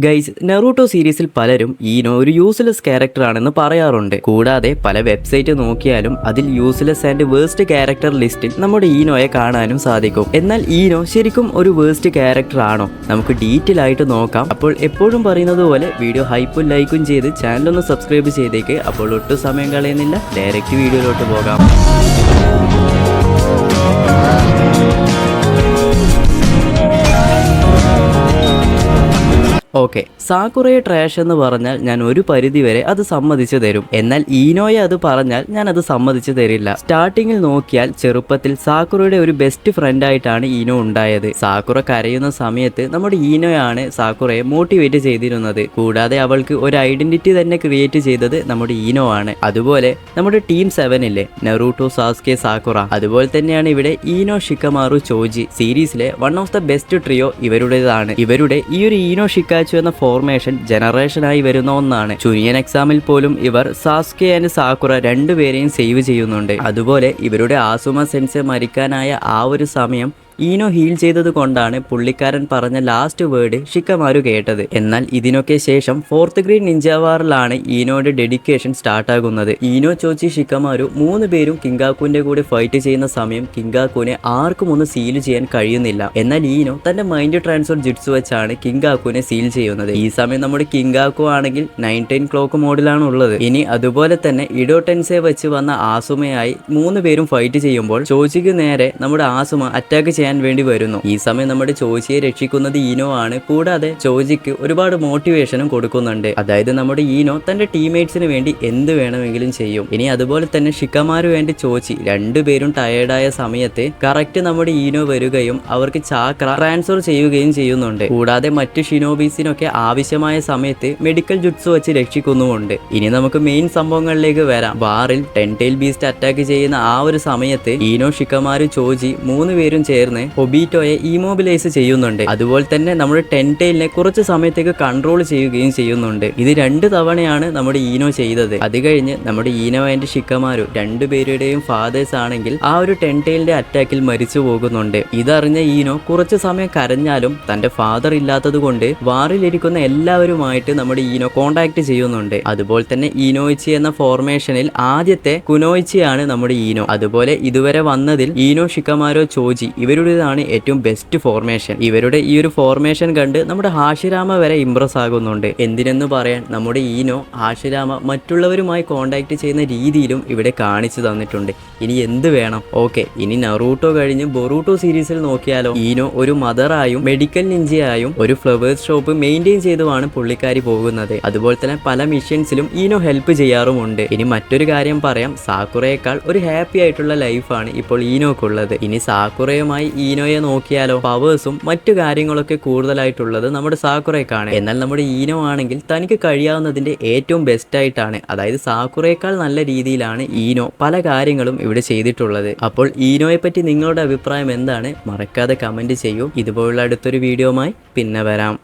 Guys, നെറൂട്ടോ സീരീസിൽ പലരും Eno ഒരു യൂസ്ലെസ് ക്യാരക്ടർ ആണെന്ന് പറയാറുണ്ട്. കൂടാതെ പല വെബ്സൈറ്റ് നോക്കിയാലും അതിൽ യൂസ്ലെസ് ആൻഡ് വേസ്റ്റ് ക്യാരക്ടർ ലിസ്റ്റിൽ നമ്മുടെ ഈനോയെ കാണാനും സാധിക്കും. എന്നാൽ ഈനോ ശരിക്കും ഒരു വേസ്റ്റ് ക്യാരക്ടർ ആണോ? നമുക്ക് ഡീറ്റെയിൽ ആയിട്ട് നോക്കാം. അപ്പോൾ എപ്പോഴും പറയുന്നത് പോലെ വീഡിയോ ഹൈപ്പും ലൈക്കും ചെയ്ത് ചാനലൊന്ന് സബ്സ്ക്രൈബ് ചെയ്തേക്ക്. അപ്പോൾ ഒട്ടും സമയം കളയുന്നില്ല, ഡയറക്റ്റ് വീഡിയോയിലോട്ട് പോകാം. ഓക്കെ, സാക്കുറയെ ട്രാഷ് എന്ന് പറഞ്ഞാൽ ഞാൻ ഒരു പരിധി വരെ അത് സമ്മതിച്ചു തരും. എന്നാൽ ഈനോയെ അത് പറഞ്ഞാൽ ഞാൻ അത് സമ്മതിച്ചു തരില്ല. സ്റ്റാർട്ടിങ്ങിൽ നോക്കിയാൽ ചെറുപ്പത്തിൽ സാക്കുറയുടെ ഒരു ബെസ്റ്റ് ഫ്രണ്ട് ആയിട്ടാണ് ഈനോ ഉണ്ടായത്. സാക്കുറ കരയുന്ന സമയത്ത് നമ്മുടെ ഈനോയാണ് സാക്കുറയെ മോട്ടിവേറ്റ് ചെയ്തിരുന്നത്. കൂടാതെ അവൾക്ക് ഒരു ഐഡന്റിറ്റി തന്നെ ക്രിയേറ്റ് ചെയ്തത് നമ്മുടെ ഈനോ ആണ്. അതുപോലെ നമ്മുടെ ടീം 7 ഇല്ലേ, നെറൂട്ടോ, സാസ്കെ, സാക്കുറ, അതുപോലെ തന്നെയാണ് ഇവിടെ ഈനോ, ഷിക്കമാറു, ചോജി സീരീസിലെ one of the best trio ഇവരുടേതാണ്. ഇവരുടെ ഈ ഒരു ഈനോ ഷിക്കാച്ചു എന്ന ഫോർമേഷൻ ജനറേഷനായി വരുന്ന ഒന്നാണ്. ചുനിയൻ എക്സാമിൽ പോലും ഇവർ സാസ്കെ ആൻഡ് സാക്കുറ രണ്ടുപേരെയും സേവ് ചെയ്യുന്നുണ്ട്. അതുപോലെ ഇവരുടെ ആസുമ സെൻസെ മരിക്കാനായ ആ ഒരു സമയം ഈനോ ഹീൽ ചെയ്തത് കൊണ്ടാണ് പുള്ളിക്കാരൻ പറഞ്ഞ ലാസ്റ്റ് വേർഡ് ഷിക്കമാരു കേട്ടത്. എന്നാൽ ഇതിനൊക്കെ ശേഷം 4th ഗ്രേഡ് നിഞ്ച വാറിലാണ് ഈനോയുടെ ഡെഡിക്കേഷൻ സ്റ്റാർട്ട് ആകുന്നത്. ഈനോ, ചോച്ചി, ഷിക്കമാരു 3 പേരും കിങ്കാക്കുവിന്റെ കൂടെ ഫൈറ്റ് ചെയ്യുന്ന സമയം കിങ്കാക്കുവിനെ ആർക്കും ഒന്ന് സീൽ ചെയ്യാൻ കഴിയുന്നില്ല. എന്നാൽ ഈനോ തന്റെ മൈൻഡ് ട്രാൻസ്ഫർ ജിറ്റ്സു വെച്ചാണ് കിങ്കാക്കുവിനെ സീൽ ചെയ്യുന്നത്. ഈ സമയം നമ്മുടെ കിങ്കാക്കു ആണെങ്കിൽ 910 ക്ലോക്ക് മോഡിലാണ് ഉള്ളത്. ഇനി അതുപോലെ തന്നെ ഇഡോ ടെൻസെ വെച്ച് വന്ന ആസുമയായി 3 പേരും ഫൈറ്റ് ചെയ്യുമ്പോൾ ചോച്ചിക്ക് നേരെ നമ്മുടെ ആസുമ അറ്റാക്ക് ചെയ്യാൻ വേണ്ടി വരുന്നു. ഈ സമയം നമ്മുടെ ചോച്ചിയെ രക്ഷിക്കുന്നത് ഈനോ ആണ്. കൂടാതെ ചോജിക്ക് ഒരുപാട് മോട്ടിവേഷനും കൊടുക്കുന്നുണ്ട്. അതായത് നമ്മുടെ ഈനോ തന്റെ ടീംമേറ്റ്സിന് വേണ്ടി എന്ത് വേണമെങ്കിലും ചെയ്യും. ഇനി അതുപോലെ തന്നെ ഷിക്കമാരു വേണ്ടി ചോച്ചി രണ്ടുപേരും ടയേർഡായ സമയത്ത് കറക്റ്റ് നമ്മുടെ ഈനോ വരികയും അവർക്ക് ചാക്ര ട്രാൻസ്ഫർ ചെയ്യുകയും ചെയ്യുന്നുണ്ട്. കൂടാതെ മറ്റു ഷിനോബീസിനൊക്കെ ആവശ്യമായ സമയത്ത് മെഡിക്കൽ ജുട്സു വെച്ച് രക്ഷിക്കുന്നുമുണ്ട്. ഇനി നമുക്ക് മെയിൻ സംഭവങ്ങളിലേക്ക് വരാം. ബാറിൽ 10 ടൈൽ ബീസ്റ്റ് അറ്റാക്ക് ചെയ്യുന്ന ആ ഒരു സമയത്ത് ഈനോ, ഷിക്കമാരു, ചോജി 3 പേരും ചേർന്ന് ഒബീറ്റോയെ ഇമോബിലൈസ് ചെയ്യുന്നുണ്ട്. അതുപോലെ തന്നെ നമ്മുടെ 10 ടൈലിനെ കുറച്ച് സമയത്തേക്ക് കൺട്രോൾ ചെയ്യുകയും ചെയ്യുന്നുണ്ട്. ഇത് 2 തവണയാണ് നമ്മുടെ ഈനോ ചെയ്തത്. അത് കഴിഞ്ഞ് നമ്മുടെ ഈനോ ആൻഡ് ഷിക്കമാരു രണ്ടുപേരുടെയും ഫാദേഴ്സ് ആണെങ്കിൽ ആ ഒരു 10 ടൈലിന്റെ അറ്റാക്കിൽ മരിച്ചു പോകുന്നുണ്ട്. ഇതറിഞ്ഞ ഈനോ കുറച്ച് സമയം കരഞ്ഞാലും തന്റെ ഫാദർ ഇല്ലാത്തത് കൊണ്ട് വാറിലിരിക്കുന്ന എല്ലാവരുമായിട്ട് നമ്മുടെ ഈനോ കോണ്ടാക്ട് ചെയ്യുന്നുണ്ട്. അതുപോലെ തന്നെ ഈനോയിച്ചി എന്ന ഫോർമേഷനിൽ ആദ്യത്തെ കുനോയിച്ചിയാണ് നമ്മുടെ ഈനോ. അതുപോലെ ഇതുവരെ വന്നതിൽ ഈനോ, ഷിക്കമാരോ, ചോജി ഇവരുടേതാണ് ഏറ്റവും ബെസ്റ്റ് ഫോർമേഷൻ. ഇവരുടെ ഈ ഒരു ഫോർമേഷൻ കണ്ട് നമ്മുടെ ഹാഷിരാമ വരെ ഇംപ്രസ് ആകുന്നുണ്ട്. എന്തിനെന്ന് പറയാൻ നമ്മുടെ ഈനോ ഹാഷിരാമ മറ്റുള്ളവരുമായി കോണ്ടാക്ട് ചെയ്യുന്ന രീതിയിലും ഇവിടെ കാണിച്ചു തന്നിട്ടുണ്ട്. ഇനി എന്ത് വേണം? ഓക്കെ, ഇനി നറൂട്ടോ കഴിഞ്ഞ് ബൊറൂട്ടോ സീരീസിൽ നോക്കിയാലോ. ഈനോ ഒരു മദറായും മെഡിക്കൽ നിഞ്ചയായും ഒരു ഫ്ലവേഴ്സ് ഷോപ്പ് മെയിൻറ്റെയിൻ ചെയ്തുമാണ് പുള്ളിക്കാരി പോകുന്നത്. അതുപോലെ തന്നെ പല മിഷൻസിലും ഈനോ ഹെൽപ്പ് ചെയ്യാറുമുണ്ട്. ഇനി മറ്റൊരു കാര്യം പറയാം, സാക്കുറയേക്കാൾ ഒരു ഹാപ്പി ആയിട്ടുള്ള ലൈഫാണ് ഇപ്പോൾ ഈനോക്കുള്ളത്. ഇനി സാക്കുറയുമായി ഈനോയെ നോക്കിയാലോ, പവേഴ്സും മറ്റു കാര്യങ്ങളൊക്കെ കൂടുതലായിട്ടുള്ളത് നമ്മുടെ സാക്കുറയ്ക്കാണ്. എന്നാൽ നമ്മുടെ ഈനോ ആണെങ്കിൽ തനിക്ക് കഴിയാവുന്നതിന്റെ ഏറ്റവും ബെസ്റ്റ് ആയിട്ടാണ്, അതായത് സാക്കുറയേക്കാൾ നല്ല രീതിയിലാണ് ഈനോ പല കാര്യങ്ങളും ഇവിടെ ചെയ്തിട്ടുള്ളത്. അപ്പോൾ ഈനോയെ പറ്റി നിങ്ങളുടെ അഭിപ്രായം എന്താണ്? മറക്കാതെ കമന്റ് ചെയ്യൂ. ഇതുപോലുള്ള അടുത്തൊരു വീഡിയോയുമായി പിന്നെ വരാം.